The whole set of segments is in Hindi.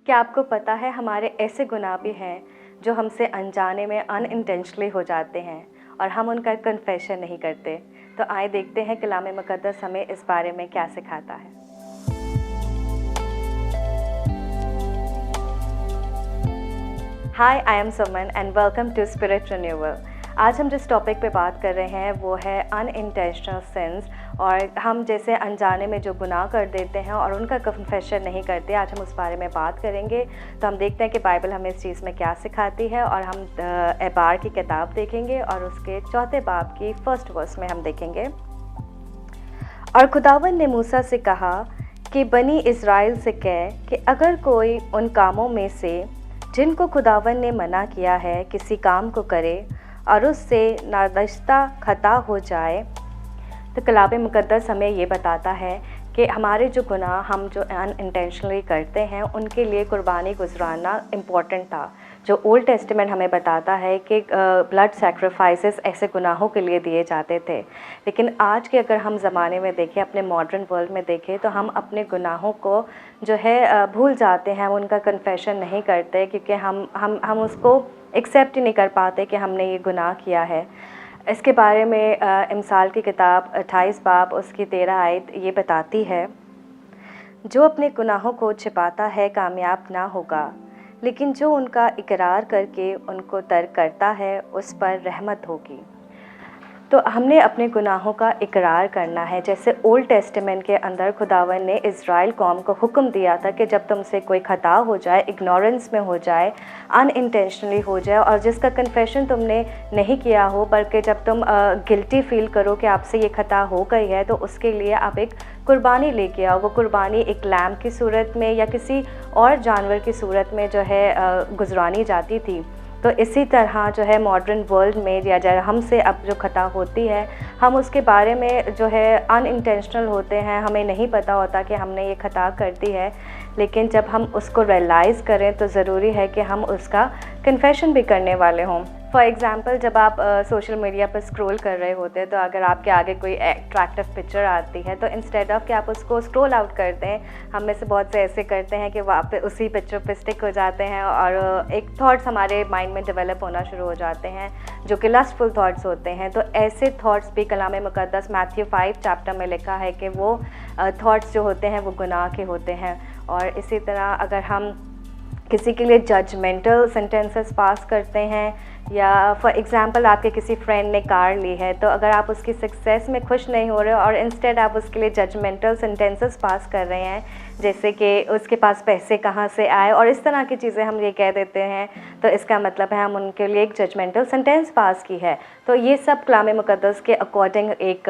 क्या आपको पता है हमारे ऐसे गुनाह भी हैं जो हमसे अनजाने में अनइंटेंशनली हो जाते हैं और हम उनका कन्फेशन नहीं करते। तो आइए देखते हैं कलाम मुक़द्दस हमें इस बारे में क्या सिखाता है। Hi, I am Suman and welcome to spirit renewal. आज हम जिस टॉपिक पे बात कर रहे हैं वो है अनइंटेंशनल सिंस, और हम जैसे अनजाने में जो गुनाह कर देते हैं और उनका कन्फेशन नहीं करते। आज हम उस बारे में बात करेंगे। तो हम देखते हैं कि बाइबल हमें इस चीज़ में क्या सिखाती है, और हम एबार की किताब देखेंगे और उसके 4 बाब की 1 वर्स में हम देखेंगे। और खुदावंद ने मूसा से कहा कि बनी इज़राइल से कह कि अगर कोई उन कामों में से जिनको खुदावंद ने मना किया है किसी काम को करे और उससे नादश्ता खता हो जाए, तो कलाम मुक़द्दस हमें ये बताता है कि हमारे जो गुनाह हम जो अनइंटेंशनली करते हैं उनके लिए कुर्बानी गुजराना इम्पॉर्टेंट था। जो ओल्ड टेस्टामेंट हमें बताता है कि ब्लड सैक्रिफाइसेस ऐसे गुनाहों के लिए दिए जाते थे। लेकिन आज के अगर हम ज़माने में देखें, अपने मॉडर्न वर्ल्ड में देखें, तो हम अपने गुनाहों को जो है भूल जाते हैं, हम उनका कन्फेशन नहीं करते, क्योंकि हम उसको एक्सेप्ट ही नहीं कर पाते कि हमने ये गुनाह किया है। इसके बारे में इमसाल की किताब 28 बाब उसकी 13 आयत ये बताती है, जो अपने गुनाहों को छिपाता है कामयाब ना होगा, लेकिन जो उनका इकरार करके उनको तर्क करता है उस पर रहमत होगी। तो हमने अपने गुनाहों का इकरार करना है। जैसे ओल्ड टेस्टामेंट के अंदर खुदावन ने इज़राइल कौम को हुक्म दिया था कि जब तुमसे कोई खता हो जाए, इग्नोरेंस में हो जाए, अनइंटेंशनली हो जाए, और जिसका कन्फेशन तुमने नहीं किया हो, बल्कि जब तुम गिल्टी फील करो कि आपसे ये खता हो गई है, तो उसके लिए आप एक कुर्बानी लेके आओ। वो कुर्बानी एक लैम्ब की सूरत में या किसी और जानवर की सूरत में जो है गुजरानी जाती थी। तो इसी तरह जो है मॉडर्न वर्ल्ड में या जो हमसे अब जो खता होती है, हम उसके बारे में जो है अनइंटेंशनल होते हैं, हमें नहीं पता होता कि हमने ये खता कर दी है। लेकिन जब हम उसको रियलाइज़ करें तो ज़रूरी है कि हम उसका कन्फेशन भी करने वाले हों। फॉर एग्ज़ाम्पल, जब आप सोशल मीडिया पर स्क्रॉल कर रहे होते हैं, तो अगर आपके आगे कोई अट्रैक्टिव पिक्चर आती है, तो इंस्टेड ऑफ कि आप उसको स्क्रॉल आउट कर दें, हम में से बहुत से ऐसे करते हैं कि वहाँ पे उसी पिक्चर पे स्टिक हो जाते हैं और एक थॉट्स हमारे माइंड में डेवलप होना शुरू हो जाते हैं जो कि लस्टफुल थॉट्स होते हैं। तो ऐसे थॉट्स भी कलाम मुक़द्दस मैथ्यू 5 चैप्टर में लिखा है कि वो थॉट्स जो होते हैं वो गुनाह के होते हैं। और इसी तरह अगर हम किसी के लिए जजमेंटल सेंटेंसेस पास करते हैं, या फॉर एग्ज़ाम्पल आपके किसी फ्रेंड ने कार ली है, तो अगर आप उसकी सक्सेस में खुश नहीं हो रहे और इंस्टेड आप उसके लिए जजमेंटल सेंटेंसेस पास कर रहे हैं, जैसे कि उसके पास पैसे कहाँ से आए और इस तरह की चीज़ें हम ये कह देते हैं, तो इसका मतलब है हम उनके लिए एक जजमेंटल सेंटेंस पास की है। तो ये सब कलाम मुक़द्दस के अकॉर्डिंग एक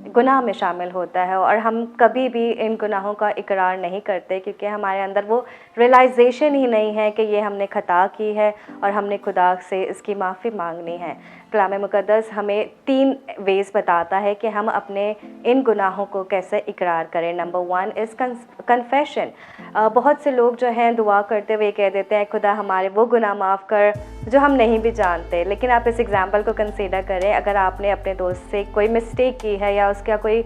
गुनाह में शामिल होता है, और हम कभी भी इन गुनाहों का इकरार नहीं करते, क्योंकि हमारे अंदर वो रियलाइजेशन ही नहीं है कि ये हमने खता की है और हमने खुदा से इसकी माफ़ी मांगनी है। कलाम मुक़द्दस हमें 3 वेज़ बताता है कि हम अपने इन गुनाहों को कैसे इकरार करें। Number 1 is confession. बहुत से लोग जो हैं दुआ करते हुए कह देते हैं, खुदा हमारे वो गुनाह माफ़ कर जो हम नहीं भी जानते। लेकिन आप इस एग्ज़ाम्पल को कंसीडर करें, अगर आपने अपने दोस्त से कोई मिस्टेक की है या उसका कोई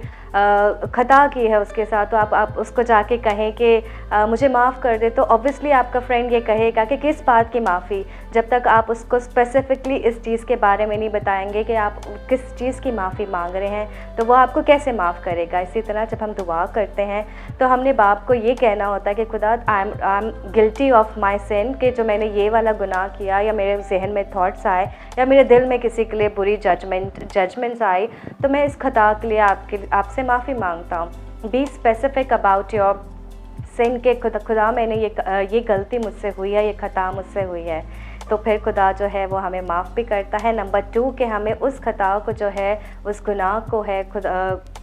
खता की है उसके साथ, तो आप उसको जाके कहें कि मुझे माफ़ कर दे, तो ऑब्वियसली आपका फ्रेंड ये कहेगा कि किस बात की माफ़ी, जब तक आप उसको स्पेसिफिकली इस चीज़ के बारे में नहीं बताएंगे कि आप किस चीज़ की माफ़ी मांग रहे हैं, तो वो आपको कैसे माफ़ करेगा। इसी तरह जब हम दुआ करते हैं तो हमने बाप को ये कहना होता है कि खुदा I am guilty of my sin, कि जो मैंने ये वाला गुनाह किया, या मेरे जहन में थॉट्स आए, या मेरे दिल में किसी के लिए बुरी जजमेंट्स आई, तो मैं इस खता के लिए आपसे माफ़ी मांगता हूँ। Be specific about your sin, के खुदा मैंने ये गलती मुझसे हुई है, ये खता मुझसे हुई है, तो फिर खुदा जो है वो हमें माफ़ भी करता है। नंबर 2 कि हमें उस खता को जो है, उस गुनाह को है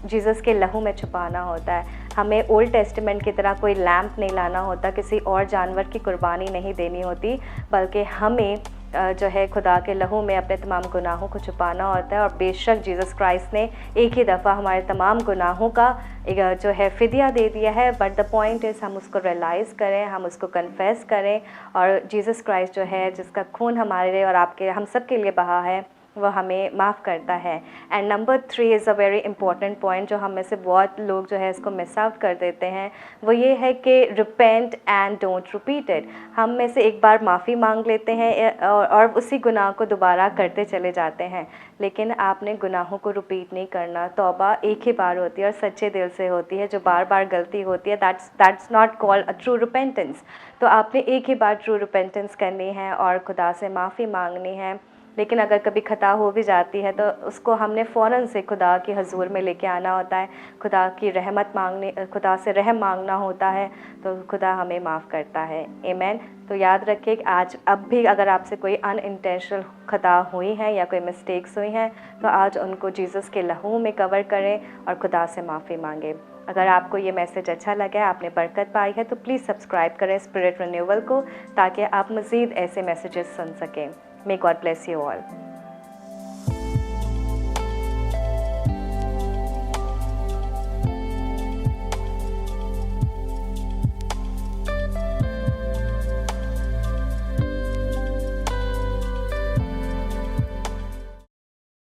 जीसस के लहू में छुपाना होता है। हमें ओल्ड टेस्टामेंट की तरह कोई लैम्प नहीं लाना होता, किसी और जानवर की कुर्बानी नहीं देनी होती, बल्कि हमें जो है खुदा के लहू में अपने तमाम गुनाहों को छुपाना होता है। और बेशक जीसस क्राइस्ट ने एक ही दफ़ा हमारे तमाम गुनाहों का जो है फ़िदिया दे दिया है, बट द पॉइंट इज़ हम उसको रियलाइज़ करें, हम उसको कन्फेस करें, और जीसस क्राइस्ट जो है, जिसका खून हमारे और आपके हम सब के लिए बहा है, वो हमें माफ़ करता है। And number 3 is a very important point जो हम में से बहुत लोग जो है इसको मिस आउट कर देते हैं, वो ये है कि repent and don't repeat it. हम में से एक बार माफ़ी मांग लेते हैं और उसी गुनाह को दोबारा करते चले जाते हैं, लेकिन आपने गुनाहों को रिपीट नहीं करना। तौबा एक ही बार होती है और सच्चे दिल से होती है। जो बार बार गलती होती है that's not called a true repentance. तो आपने एक ही बार ट्रू रिपेंटेंस करनी है और खुदा से माफ़ी मांगनी है। लेकिन अगर कभी खता हो भी जाती है तो उसको हमने फ़ौरन से खुदा के हज़ूर में लेके आना होता है, खुदा की रहमत मांगने, खुदा से रहम मांगना होता है, तो खुदा हमें माफ़ करता है। आमीन। तो याद रखिए कि आज अब भी अगर आपसे कोई अनइंटेंशनल खता हुई है या कोई मिस्टेक्स हुई हैं तो आज उनको जीसस के लहू में कवर करें और खुदा से माफ़ी मांगें। अगर आपको ये मैसेज अच्छा लगा है, आपने बरकत पाई है, तो प्लीज़ सब्सक्राइब करें स्पिरिट रिन्यूअल को, ताकि आप मज़ीद ऐसे मैसेजेस सुन सकें। May God bless you all.